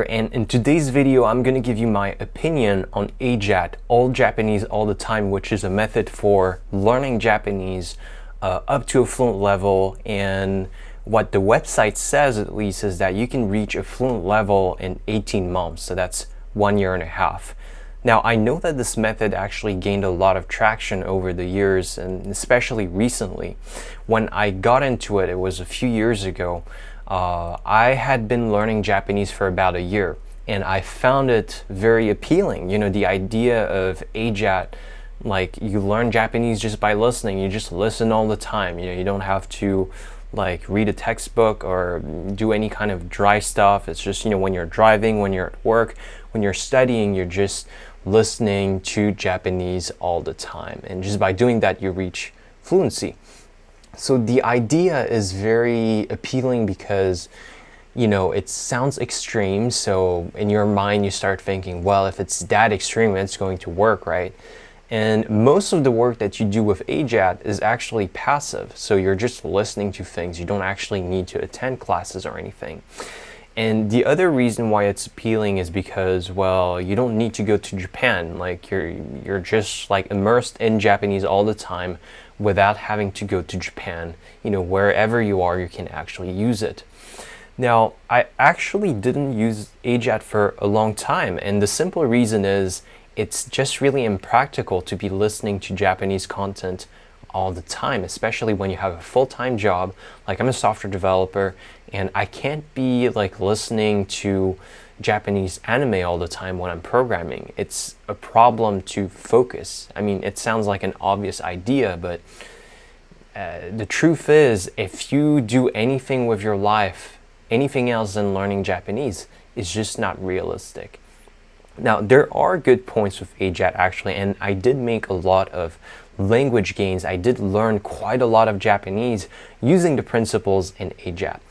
and in today's video I'm going to give you my opinion on AJAT, All Japanese All the Time, which is a method for learning Japanese up to a fluent level. And what the website says, at least, is that you can reach a fluent level in 18 months, so that's 1.5 years. Now, I know that this method actually gained a lot of traction over the years, and especially recently. When I got into it, it was a few years ago. I had been learning Japanese for about a year, and I found it very appealing. You know, the idea of AJAT, like you learn Japanese just by listening. You just listen all the time. You know, you don't have to like read a textbook or do any kind of dry stuff. It's just, you know, when you're driving, when you're at work, when you're studying, you're just listening to Japanese all the time. And just by doing that, you reach fluency. So the idea is very appealing because, you know, it sounds extreme. So in your mind, you start thinking, well, if it's that extreme, it's going to work, right? And most of the work that you do with AJAT is actually passive. So you're just listening to things. You don't actually need to attend classes or anything. And the other reason why it's appealing is because, well, you don't need to go to Japan. Like you're just like immersed in Japanese all the time without having to go to Japan. You know, wherever you are, you can actually use it. Now, I actually didn't use AJAT for a long time, and the simple reason is it's just really impractical to be listening to Japanese content all the time, especially when you have a full-time job. Like, I'm a software developer, and I can't be like listening to Japanese anime all the time when I'm programming. It's a problem to focus. I mean, it sounds like an obvious idea, but the truth is, if you do anything with your life, anything else than learning Japanese, is just not realistic. Now, there are good points with AJAT actually, and I did make a lot of language gains. I did learn quite a lot of Japanese using the principles in AJAT.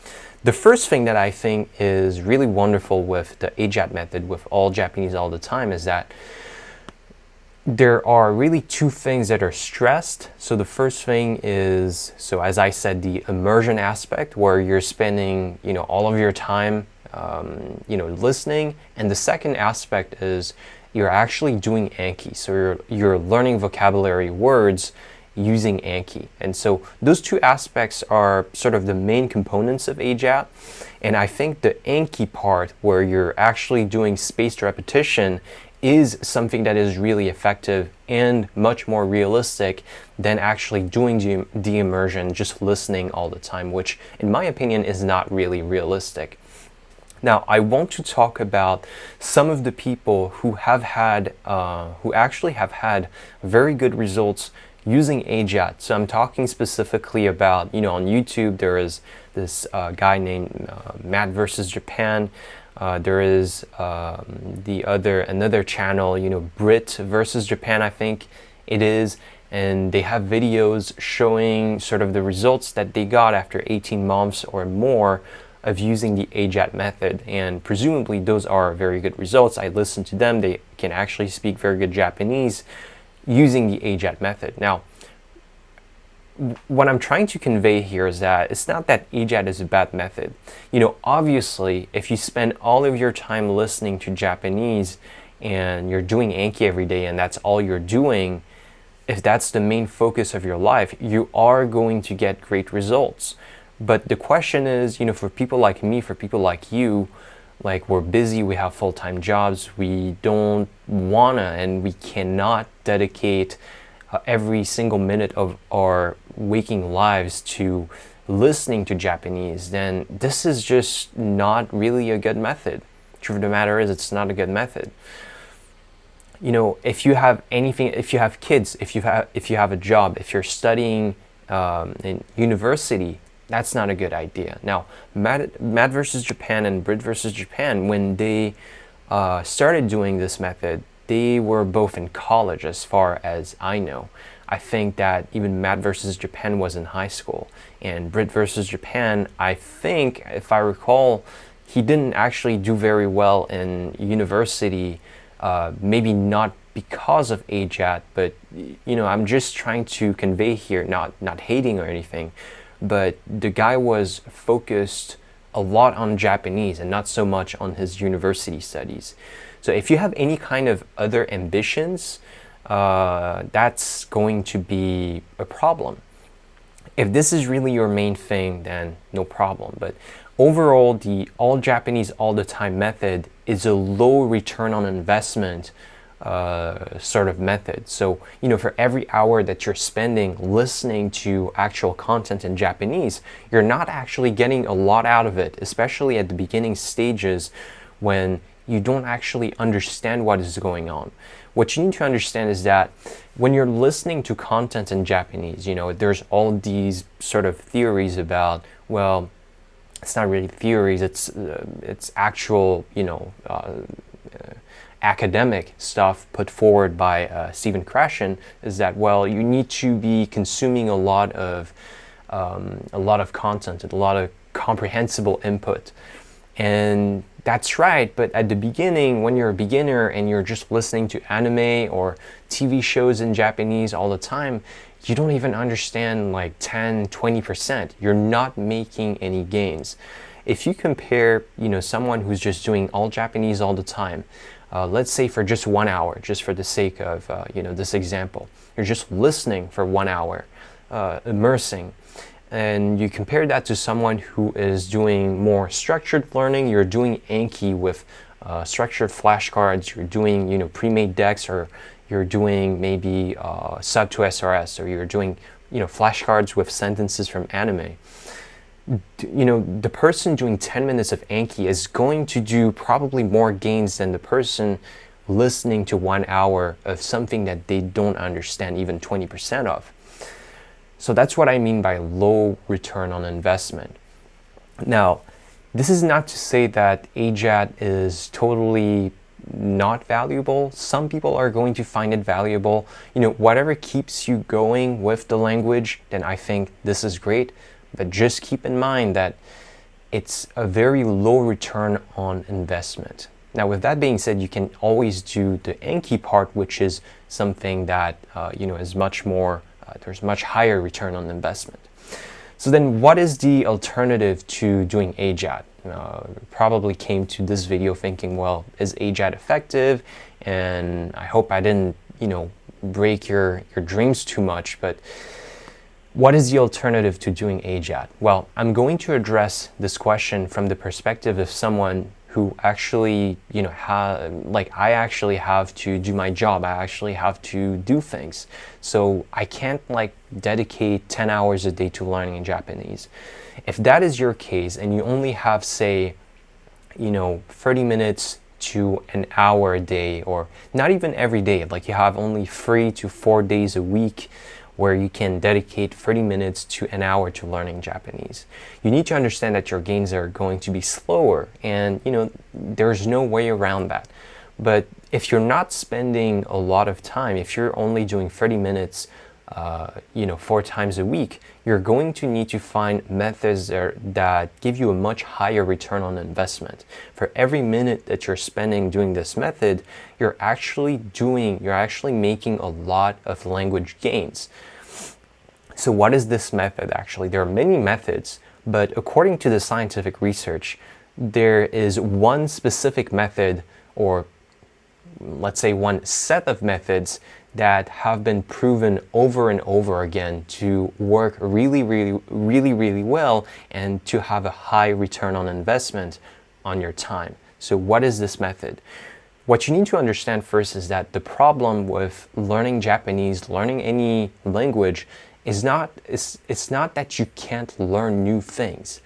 The first thing that I think is really wonderful with the AJAT method, with All Japanese All the Time, is that there are really two things that are stressed. So the first thing is, so as I said, the immersion aspect, where you're spending, you know, all of your time you know, listening. And the second aspect is you're actually doing Anki. So you're learning vocabulary words using Anki. And so those two aspects are sort of the main components of AJAT. And I think the Anki part, where you're actually doing spaced repetition, is something that is really effective and much more realistic than actually doing the immersion, just listening all the time, which in my opinion is not really realistic. Now, I want to talk about some of the people who actually have had very good results using AJAT. So I'm talking specifically about, you know, on YouTube, there is this guy named Matt versus Japan. There is another channel, you know, Brit versus Japan, I think it is. And they have videos showing sort of the results that they got after 18 months or more of using the AJAT method, and presumably those are very good results. I listened to them. They can actually speak very good Japanese using the AJAT method. Now, what I'm trying to convey here is that it's not that AJAT is a bad method. You know, obviously, if you spend all of your time listening to Japanese and you're doing Anki every day and that's all you're doing, if that's the main focus of your life, you are going to get great results. But the question is, you know, for people like me, for people like you, like we're busy, we have full-time jobs, we don't wanna and we cannot dedicate every single minute of our waking lives to listening to Japanese, then this is just not really a good method. Truth of the matter is, it's not a good method. You know, if you have anything, if you have kids, if you have a job, if you're studying in university, that's not a good idea. Now, Matt versus Japan and Brit versus Japan, when they started doing this method, they were both in college, as far as I know. I think that even Matt versus Japan was in high school. And Brit versus Japan, I think, if I recall, he didn't actually do very well in university, maybe not because of AJAT, but, you know, I'm just trying to convey here, not hating or anything, but the guy was focused a lot on Japanese and not so much on his university studies. So if you have any kind of other ambitions, that's going to be a problem. If this is really your main thing, then no problem. But overall, the all Japanese all the time method is a low return on investment sort of method. So, for every hour that you're spending listening to actual content in Japanese, you're not actually getting a lot out of it, especially at the beginning stages when you don't actually understand what is going on. What you need to understand is that when you're listening to content in Japanese, there's all these sort of theories about, well, it's not really theories, it's actual, academic stuff put forward by Stephen Krashen, is that, well, you need to be consuming a lot of content, a lot of comprehensible input. And that's right, but at the beginning, when you're a beginner and you're just listening to anime or TV shows in Japanese all the time, you don't even understand like 10, 20%. You're not making any gains. If you compare, someone who's just doing all Japanese all the time, let's say for just 1 hour, just for the sake of, this example, you're just listening for 1 hour, immersing. And you compare that to someone who is doing more structured learning. You're doing Anki with structured flashcards. You're doing, pre-made decks, or you're doing maybe sub to SRS, or you're doing, flashcards with sentences from anime. The person doing 10 minutes of Anki is going to do probably more gains than the person listening to 1 hour of something that they don't understand even 20% of. So that's what I mean by low return on investment. Now, this is not to say that AJAT is totally not valuable. Some people are going to find it valuable. Whatever keeps you going with the language, then I think this is great. But just keep in mind that it's a very low return on investment. Now, with that being said, you can always do the Anki part, which is something that is much more. There's much higher return on investment. So then what is the alternative to doing AJAT? Probably came to this video thinking, well, is AJAT effective? And I hope I didn't, break your dreams too much, but what is the alternative to doing AJAT? Well, I'm going to address this question from the perspective of someone who actually, I actually have to do my job. I actually have to do things. So I can't dedicate 10 hours a day to learning Japanese. If that is your case and you only have, say, 30 minutes to an hour a day, or not even every day, you have only 3 to 4 days a week where you can dedicate 30 minutes to an hour to learning Japanese. You need to understand that your gains are going to be slower, and there's no way around that. But if you're not spending a lot of time, if you're only doing 30 minutes 4 times a week, you're going to need to find methods that give you a much higher return on investment. For every minute that you're spending doing this method, you're actually making a lot of language gains. So what is this method actually? There are many methods, but according to the scientific research, there is one specific method, or let's say one set of methods, that have been proven over and over again to work really, really, really, really well and to have a high return on investment on your time. So what is this method? What you need to understand first is that the problem with learning Japanese, learning any language, it's not that you can't learn new things.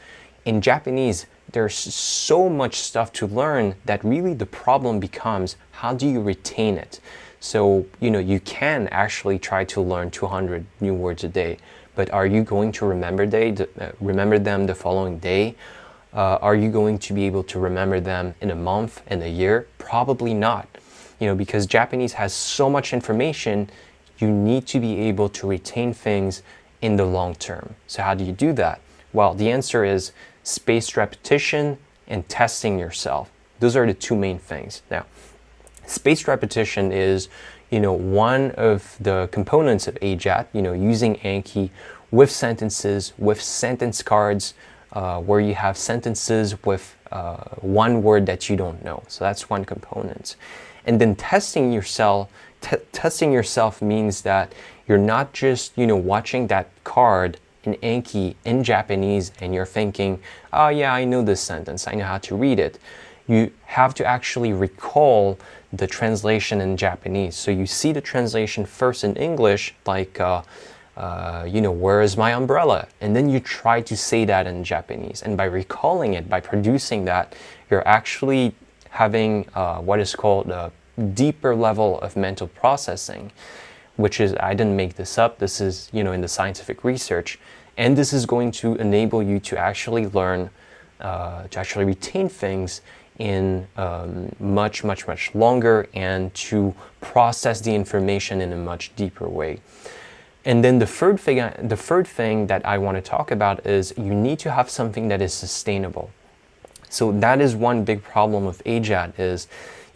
In Japanese, there's so much stuff to learn that really the problem becomes, how do you retain it? So, you can actually try to learn 200 new words a day, but are you going to remember them the following day? Are you going to be able to remember them in a month, in a year? Probably not. Because Japanese has so much information, you need to be able to retain things in the long term. So how do you do that? Well, the answer is spaced repetition and testing yourself. Those are the two main things. Now, spaced repetition is, one of the components of AJAT, using Anki with sentences, with sentence cards, where you have sentences with one word that you don't know. So that's one component. And then testing yourself means that you're not just, watching that card in Anki in Japanese and you're thinking, oh yeah, I know this sentence, I know how to read it. You have to actually recall the translation in Japanese. So you see the translation first in English, like, where is my umbrella? And then you try to say that in Japanese. And by recalling it, by producing that, you're actually having what is called a deeper level of mental processing, which is, I didn't make this up, this is, in the scientific research. And this is going to enable you to actually learn, to actually retain things in much longer, and to process the information in a much deeper way. And then the third thing that I want to talk about is you need to have something that is sustainable. So that is one big problem with AJAT is,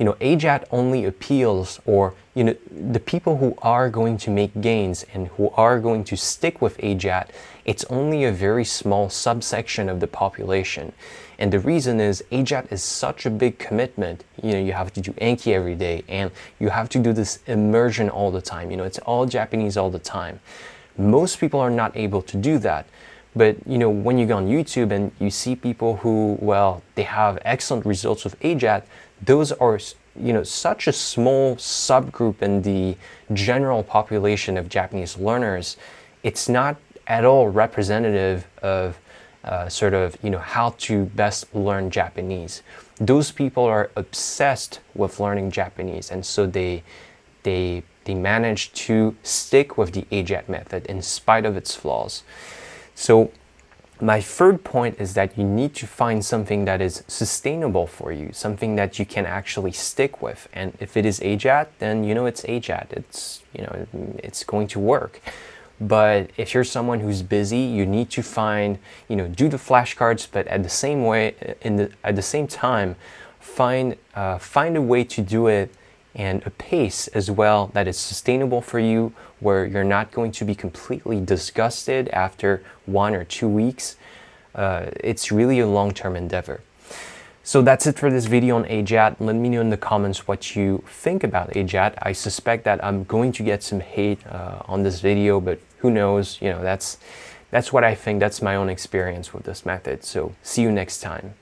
AJAT only appeals, or, the people who are going to make gains and who are going to stick with AJAT, it's only a very small subsection of the population. And the reason is AJAT is such a big commitment. You have to do Anki every day, and you have to do this immersion all the time. It's all Japanese all the time. Most people are not able to do that. But, when you go on YouTube and you see people who, well, they have excellent results with AJAT, those are, such a small subgroup in the general population of Japanese learners. It's not at all representative of how to best learn Japanese. Those people are obsessed with learning Japanese, and so they manage to stick with the AJAT method in spite of its flaws. So my third point is that you need to find something that is sustainable for you, something that you can actually stick with. And if it is AJAT, then it's AJAT. It's going to work. But if you're someone who's busy, you need to find, do the flashcards, but at the same time, find a way to do it, and a pace as well that is sustainable for you, where you're not going to be completely disgusted after 1 or 2 weeks. It's really a long-term endeavor. So that's it for this video on AJAT. Let me know in the comments what you think about AJAT. I suspect that I'm going to get some hate on this video, but who knows? That's what I think. That's my own experience with this method. So see you next time.